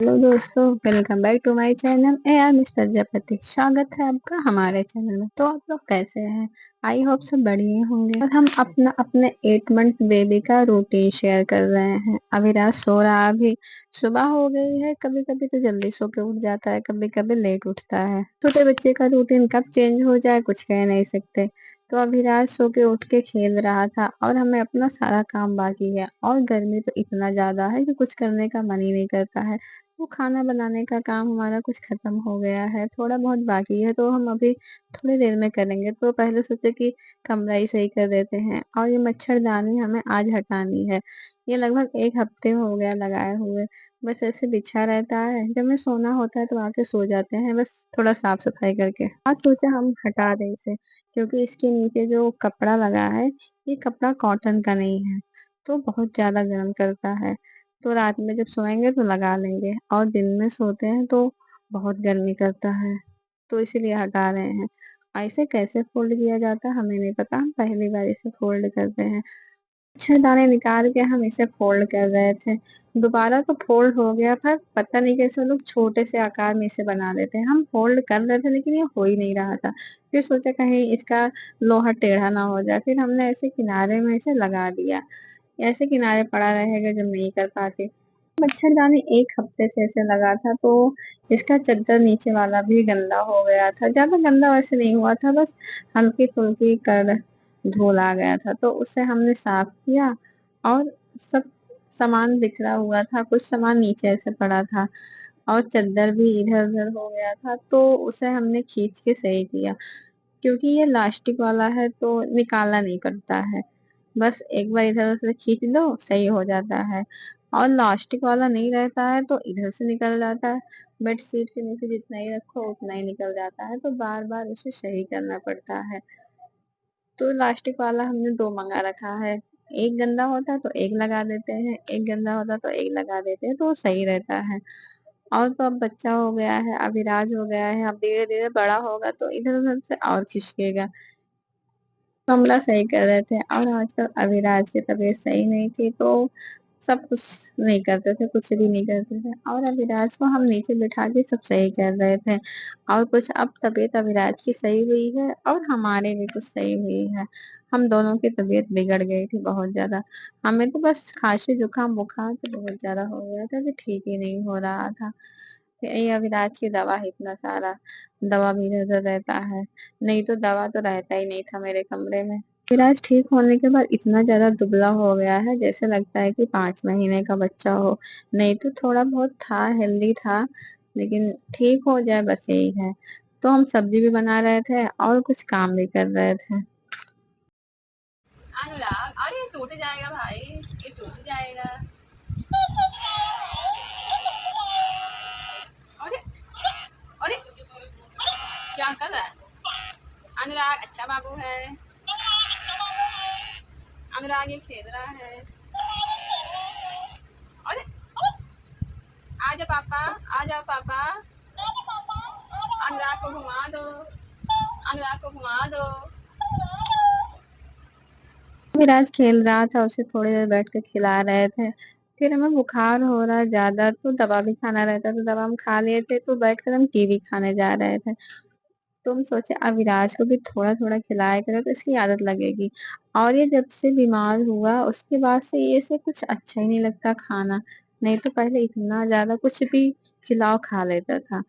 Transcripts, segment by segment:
Hello दोस्तों, welcome back to my channel A R miss Prajapati. स्वागत है आपका हमारे चैनल में। तो आप लोग कैसे हैं? आई होप सब बढ़िया होंगे। और हम अपने 8 मंथ बेबी का रूटीन शेयर कर रहे हैं। अभी रात सो रहा, अभी सुबह हो गई है। कभी कभी तो जल्दी सो के उठ जाता है, कभी कभी लेट उठता है। छोटे बच्चे का रूटीन कब चेंज हो जाए कुछ कह नहीं सकते। तो अभी रात सो के उठ के खेल रहा था और हमें अपना सारा काम बाकी है। और गर्मी तो इतना ज्यादा है कि कुछ करने का मन ही नहीं करता है। वो खाना बनाने का काम हमारा कुछ खत्म हो गया है, थोड़ा बहुत बाकी है। तो हम अभी थोड़ी देर में करेंगे। तो पहले सोचे कि कमरा ही सही कर देते हैं। और ये मच्छरदानी हमें आज हटानी है। ये लगभग 1 हफ्ते हो गया लगाए हुए। बस ऐसे बिछा रहता है, जब मैं सोना होता है तो आके सो जाते हैं, बस थोड़ा साफ सफाई करके। आज सोचा हम हटा दें इसे, क्योंकि इसके नीचे जो कपड़ा लगा है, ये कपड़ा कॉटन का नहीं है, तो बहुत ज्यादा गर्म करता है। तो रात में जब सोएंगे तो लगा लेंगे, और दिन में सोते हैं तो बहुत गर्मी करता है, तो इसीलिए हटा रहे हैं। ऐसे कैसे फोल्ड किया जाता है हमें नहीं पता, हम पहली बार इसे फोल्ड करते हैं। अच्छे दाने निकाल के हम इसे फोल्ड कर रहे थे। दोबारा तो फोल्ड हो गया था, पता नहीं कैसे लोग छोटे से आकार में इसे बना देते हैं। हम फोल्ड कर रहे थे लेकिन ये हो ही नहीं रहा था। फिर सोचा कहीं इसका लोहा टेढ़ा ना हो जाए, फिर हमने ऐसे किनारे में इसे लगा दिया। ऐसे किनारे पड़ा रहेगा जब नहीं कर पाते। मच्छरदानी 1 हफ्ते से ऐसे लगा था, तो इसका चद्दर नीचे वाला भी गंदा हो गया था। ज्यादा गंदा वैसे नहीं हुआ था, बस हल्की फुल्की कर धूल आ गया था, तो उसे हमने साफ किया। और सब सामान बिखरा हुआ था, कुछ सामान नीचे ऐसे पड़ा था, और चद्दर भी इधर उधर हो गया था, तो उसे हमने खींच के सही किया। क्योंकि ये लास्टिक वाला है तो निकालना नहीं पड़ता है, बस एक बार इधर से खींच दो सही हो जाता है। और लास्टिक वाला नहीं रहता है तो इधर से निकल जाता है। बेड शीट के नीचे जितना ही रखो उतना ही निकल जाता है, तो बार बार उसे सही करना पड़ता है। तो लास्टिक वाला हमने 2 मंगा रखा है। एक गंदा होता है तो एक लगा देते हैं, एक गंदा होता है तो एक लगा देते हैं, तो वो सही रहता है। और तो अब बच्चा हो गया है, अभिराज हो गया है, अब धीरे धीरे बड़ा होगा तो इधर उधर से और खिसकेगा। कमरा सही कर रहे थे, और आजकल अविराज की तबीयत सही नहीं थी, तो सब कुछ नहीं करते थे, कुछ भी नहीं करते थे। और अविराज को हम नीचे बिठा के सब सही कर रहे थे। और कुछ अब तबीयत अविराज की सही हुई है और हमारे भी कुछ सही हुई है। हम दोनों की तबीयत बिगड़ गई थी बहुत ज्यादा। हमें तो बस खांसी जुकाम बुखार तो बहुत ज्यादा हो गया था कि ठीक ही नहीं हो रहा था। ये अविनाश की दवा है, इतना सारा दवा भी नजर रहता है। नहीं तो दवा तो रहता ही नहीं था मेरे कमरे में। अविनाश ठीक होने के बाद इतना ज्यादा दुबला हो गया है, जैसे लगता है कि 5 महीने का बच्चा हो। नहीं तो थोड़ा बहुत था, हेल्दी था, लेकिन ठीक हो जाए बस यही है। तो हम सब्जी भी बना रहे थे और कुछ काम भी कर रहे थे। अनुराग, अरे ये टूट जाएगा भाई, ये टूट जाएगा। अरे अरे, क्या कर रहा है अनुराग? अच्छा बाबू है अनुराग, ये खेल रहा है। अरे, आजा पापा, आ जाओ पापा। अनुराग को घुमा दो, अनुराग को घुमा दो। विराज खेल रहा था, उसे थोड़ी देर बैठ के खिला रहे थे। फिर हमें बुखार हो रहा ज्यादा, तो दवा भी खाना रहता, तो दवा हम खा लिए थे, तो बैठकर हम कीवी खाने जा रहे थे। तो हम सोचे अब विराज को भी थोड़ा थोड़ा खिलाया करें तो इसकी आदत लगेगी। और ये जब से बीमार हुआ उसके बाद से ये से कुछ अच्छा ही नहीं लगता खाना। नहीं तो पहले इतना ज्यादा कुछ भी खिलाओ खा लेता था,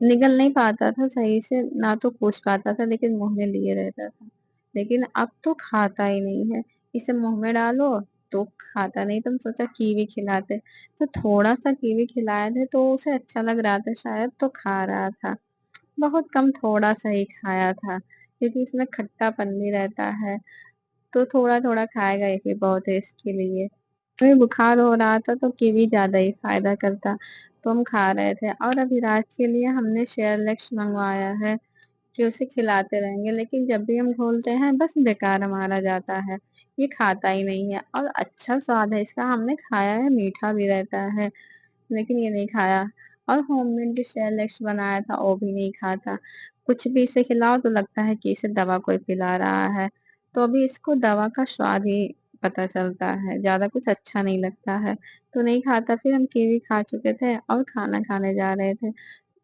निगल नहीं पाता था सही से, ना तो पूछ पाता था, लेकिन मुंह में लिए रहता था। लेकिन अब तो खाता ही नहीं है। इसे मुंह में डालो तो खाता नहीं। तुम सोचा कीवी खिलाते, तो थोड़ा सा कीवी खिलाए थे तो उसे अच्छा लग रहा था शायद, तो खा रहा था। बहुत कम, थोड़ा सा ही खाया था, क्योंकि इसमें खट्टापन भी रहता है। तो थोड़ा थोड़ा खाएगा, ये भी बहुत है इसके लिए। अभी बुखार हो रहा था तो कीवी ज्यादा ही फायदा करता, तो हम खा रहे थे। और अभी रात के लिए हमने शेयरलैक्स मंगवाया है कि उसे खिलाते रहेंगे, लेकिन जब भी हम खोलते हैं बस बेकार हमारा जाता है। ये खाता ही नहीं है, और अच्छा स्वाद है इसका, हमने खाया है, मीठा भी रहता है, लेकिन ये नहीं खाया। और होममेड भी शेयरलैक्स बनाया था, वो भी नहीं खाता। कुछ भी इसे खिलाओ तो लगता है कि इसे दवा कोई पिला रहा है। तो अभी इसको दवा का स्वाद ही पता चलता है, ज्यादा कुछ अच्छा नहीं लगता है तो नहीं खाता। फिर हम कीवी खा चुके थे और खाना खाने जा रहे थे,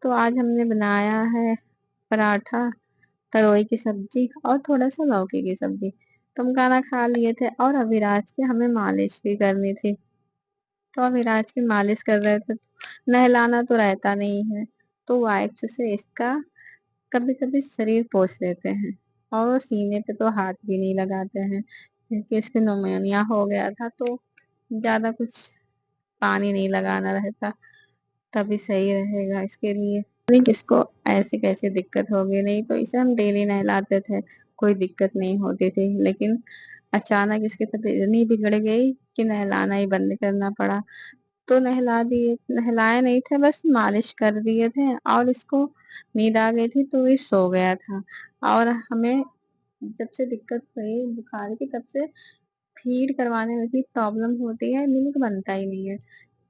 तो आज हमने बनाया है पराठा, तरोई की सब्जी और थोड़ा सा लौकी की सब्जी। तो हम खाना खा लिए थे और अविराज की हमें मालिश भी करनी थी, तो अविराज की मालिश कर रहे थे। नहलाना तो रहता नहीं है, तो वाइप्स से इसका कभी कभी शरीर पोंछ देते हैं, और वो सीने पे तो हाथ भी नहीं लगाते हैं क्योंकि इसके निमोनिया हो गया था, तो ज्यादा कुछ पानी नहीं लगाना रहता, तभी सही रहेगा इसके लिए। नहीं, किसको ऐसी कैसी दिक्कत होगी, नहीं तो इसे हम डेली नहलाते थे, कोई दिक्कत नहीं होती थी। लेकिन अचानक इसकी तबीयत इतनी बिगड़ गई कि नहलाना ही बंद करना पड़ा। तो नहला दिए, नहलाए नहीं थे, बस मालिश कर दिए थे, और इसको नींद आ गई थी तो ये सो गया था। और हमें जब से दिक्कत हुई बुखार की, तब से फीड करवाने में भी प्रॉब्लम होती है, मिल्क बनता ही नहीं है।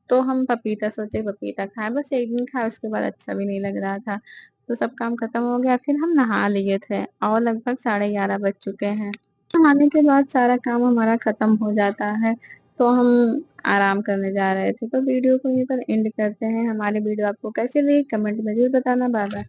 तो हम पपीता सोचे पपीता खाए, बस एक दिन खाए, उसके बाद अच्छा भी नहीं लग रहा था। तो सब काम खत्म हो गया, फिर हम नहा लिए थे और लगभग 11:30 बज चुके हैं। नहाने के बाद सारा काम हमारा खत्म हो जाता है, तो हम आराम करने जा रहे थे। तो वीडियो को यहीं पर एंड करते हैं। हमारी वीडियो आपको कैसी लगी कमेंट में जरूर बताना। Bye bye.